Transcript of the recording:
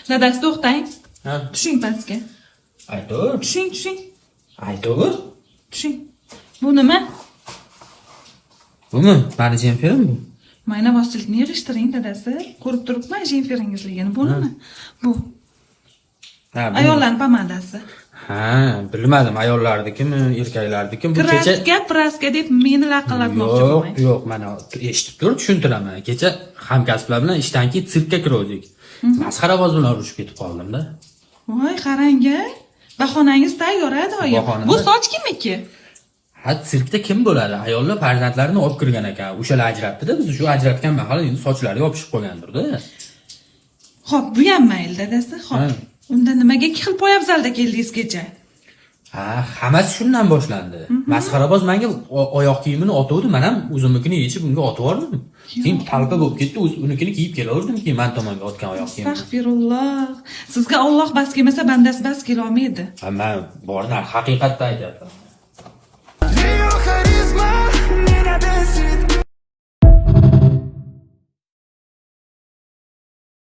Dadasi to'xtang. Ha. Tushing pastga. Aytur. Tushing. Aytur. Tushing. Bu nima? Bumi? Mani jemperim bu. Mayna boshchilikni yig'ishtiring dadasi. Ko'rib turibman jemperingizligini. Bu nima? Bu Ha, bu. ayollarning pomadasi. Ha, bilmadim ayollardikimi, erkaklardikimi. Bu kecha Kraska, praska deb meni laqillatmoqchi bo'lmang. Yo'q, mana eshitib tur, tushuntiraman. Kecha hamkasblar bilan ishdan keyin sirkka kirdik. Masxaraboz bilan urushib ketib qoldim-da. Voy, qarang-a. Bahonangiz tayyor doim. Bahonam- Bu soch kimniki? Ha, sirkda kim bo'ladi? Ayollar farzandlarini olib kirgan ekan. O'shalar ajratdi-da, biz shu ajratgan mahal endi sochlari yopishib qolgandir-da. Xo'p, bu ham mayli dadasi. Xo'p. Ha. Unda nimaga xil poyabzalda keldingiz kecha? Ha, hammasi shundan boshlandi. Masxaraboz menga oyoq kiyimini otuvdi, men ham o'zimnikini yechib unga otib yubordim. Keyin talpa bo'lib ketdi, unikini kiyib kelaverdim keyin men tomonga otgan oyoq kiyimni. Astagfirulloh. Sizga Alloh bas kelmasa, bandasi bas kela olmaydi. Ha, men bor haqiqatni aytyapman.